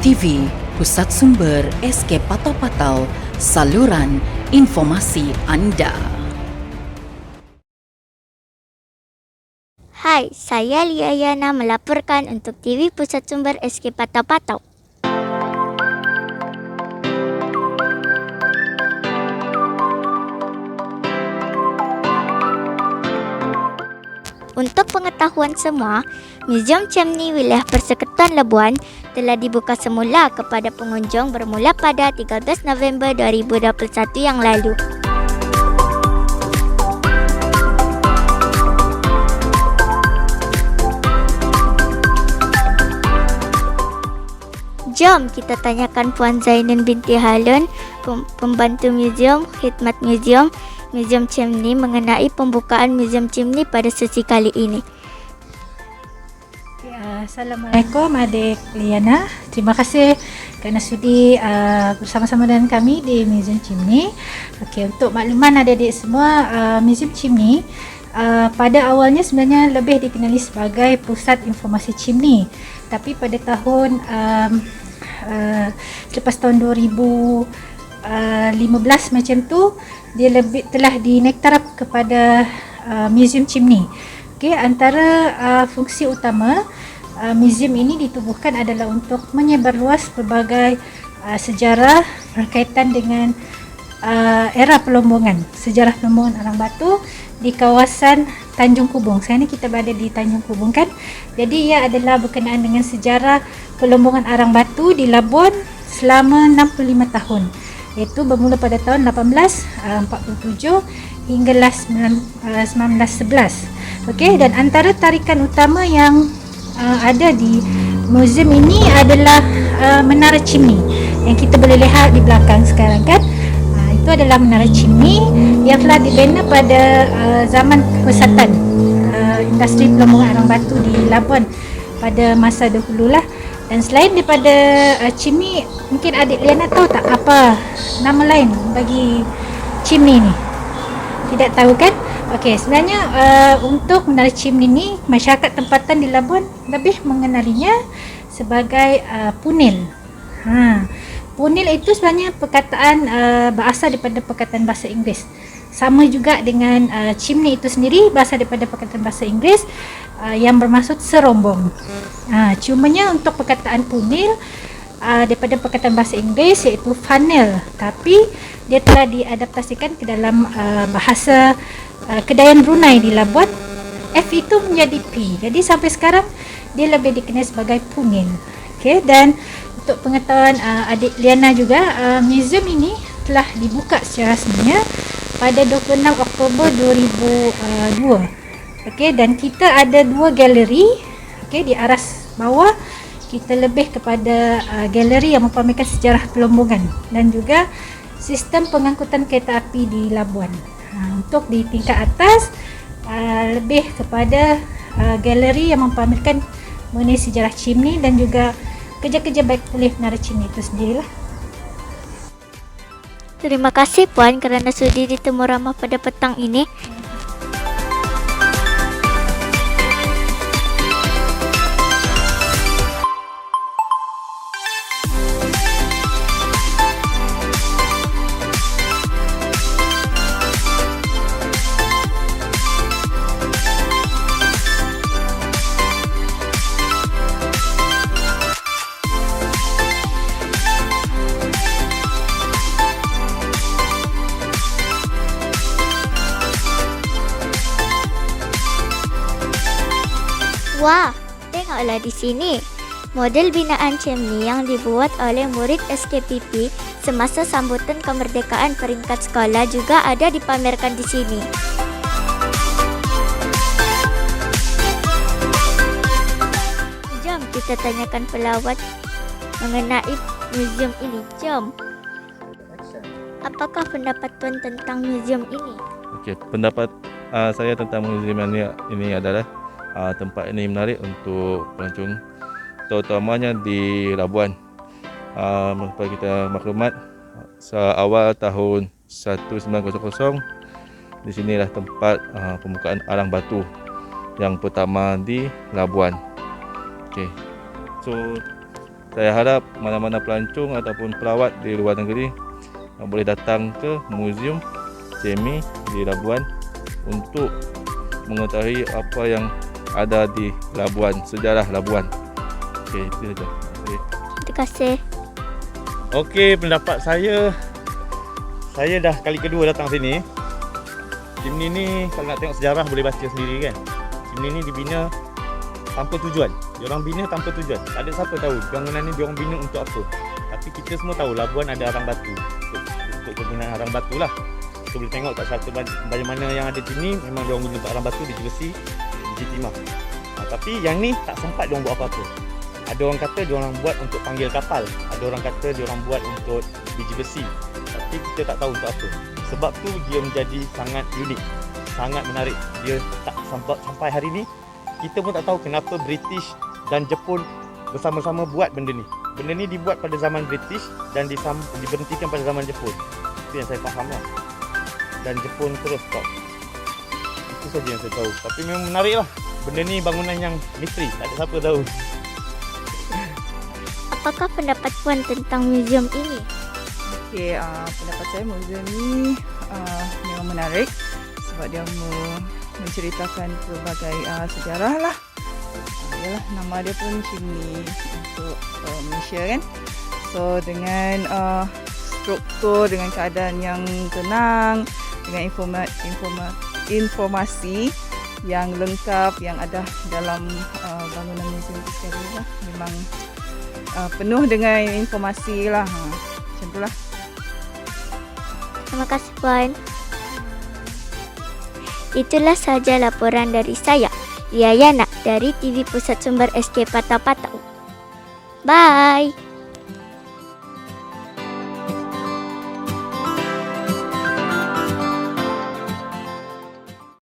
TV, Pusat Sumber SK Patau-Patau, saluran informasi anda. Hai, saya Liayana melaporkan untuk TV Pusat Sumber SK Patau-Patau. Untuk pengetahuan semua, Muzium Chimney Wilayah Persekutuan Labuan telah dibuka semula kepada pengunjung bermula pada 13 November 2021 yang lalu. Jom kita tanyakan Puan Zainin binti Harun, pembantu muzium, khidmat muzium, Muzium Chimney mengenai pembukaan Muzium Chimney pada sesi kali ini. Assalamualaikum adik Liana. Terima kasih kerana sudi bersama-sama dengan kami di Muzium Chimney. Okey, untuk makluman adik-adik semua, Muzium Chimney pada awalnya sebenarnya lebih dikenali sebagai Pusat Informasi Chimney. Tapi pada tahun selepas tahun 2015 macam tu, dia telah dinektarap kepada Muzium Chimney. Okey, antara fungsi utama muzium ini ditubuhkan adalah untuk menyebarluas pelbagai sejarah berkaitan dengan era pelombongan, sejarah pelombongan Arang Batu di kawasan Tanjung Kubung. Sekarang ni kita berada di Tanjung Kubung kan. Jadi ia adalah berkenaan dengan sejarah pelombongan Arang Batu di Labuan selama 65 tahun. Iaitu bermula pada tahun 1847 hinggalah 1911. Okey, dan antara tarikan utama yang ada di muzium ini adalah Menara Chimney yang kita boleh lihat di belakang sekarang kan. Itu adalah Menara Chimney yang telah dibina pada zaman kepesatan industri pelombongan Arang Batu di Labuan pada masa dahulu lah. Dan selain daripada chimney, mungkin adik Liana tahu tak apa nama lain bagi chimney ni? Tidak tahu kan? Okey, sebenarnya untuk Menara Chimney ni, masyarakat tempatan di Labuan lebih mengenalinya sebagai punil. Punil itu sebenarnya perkataan berasal daripada perkataan bahasa Inggeris. Sama juga dengan chimney itu sendiri berasal daripada perkataan bahasa Inggeris yang bermaksud serombong. Cumanya untuk perkataan punil daripada perkataan bahasa Inggeris iaitu funnel, tapi dia telah diadaptasikan ke dalam bahasa Kedayan Brunei di Labuan. F itu menjadi P. Jadi sampai sekarang dia lebih dikenal sebagai punil. Okey, dan untuk pengetahuan adik Liana juga, muzium ini telah dibuka secara rasminya pada 26 Oktober 2002. Okey, dan kita ada dua galeri. Okey, di aras bawah kita lebih kepada galeri yang mempamerkan sejarah pelombongan dan juga sistem pengangkutan kereta api di Labuan. Untuk di tingkat atas lebih kepada galeri yang mempamerkan mengenai sejarah chimney dan juga kerja-kerja baik pulih Menara Chimney itu sendirilah. Terima kasih Puan kerana sudi ditemu ramah pada petang ini. Wah, tengoklah di sini. Model binaan chimney yang dibuat oleh murid SKPP semasa sambutan kemerdekaan peringkat sekolah juga ada dipamerkan di sini. Jom kita tanyakan pelawat mengenai muzium ini. Jom. Apakah pendapat Tuan tentang muzium ini? Okey, pendapat saya tentang muzium ini adalah tempat ini menarik untuk pelancong, terutamanya di Labuan. Supaya kita maklumat, awal tahun 1900 di sinilah tempat pembukaan Arang Batu yang pertama di Labuan. Okey. So Saya harap mana-mana pelancong ataupun pelawat di luar negeri boleh datang ke Museum CIMNI di Labuan untuk mengetahui apa yang ada di Labuan, sejarah Labuan. Okey, itu saja. Terima kasih. Okey, pendapat saya dah kali kedua datang sini. CIMNI ni kalau nak tengok sejarah boleh baca sendiri kan. CIMNI ni dibina tanpa tujuan. Diorang bina tanpa tujuan. Tak ada siapa tahu bangunan ni diorang bina untuk apa. Tapi kita semua tahu Labuan ada arang batu. Untuk kegunaan arang batu lah. Kita boleh tengok kat satu bagaimana yang ada sini memang diorang guna untuk arang batu di Jersey, di Timah. Tapi yang ni tak sempat diorang buat apa-apa. Ada orang kata diorang buat untuk panggil kapal. Ada orang kata diorang buat untuk biji besi. Tapi kita tak tahu untuk apa. Sebab tu dia menjadi sangat unik, sangat menarik. Dia tak sampai hari ni kita pun tak tahu kenapa British dan Jepun bersama-sama buat benda ni. Benda ni dibuat pada zaman British dan diberhentikan pada zaman Jepun. Itu yang saya faham lah. Dan Jepun terus stop. Itu saja yang saya tahu. Tapi memang menarik lah. Benda ni bangunan yang misteri. Tak ada siapa tahu. Apakah pendapat Puan tentang museum ini? Okey, pendapat saya museum ni memang menarik sebab dia menceritakan pelbagai sejarah lah. Yalah, nama dia pun CIMNI untuk Malaysia kan. So dengan struktur, dengan keadaan yang tenang, dengan informasi yang lengkap yang ada dalam bangunan museum itu sekali lah. Memang penuh dengan informasi lah. Macam itulah. Terima kasih Puan. Itulah sahaja laporan dari saya, Lia Yana dari TV Pusat Sumber SK Patau Patau. Bye.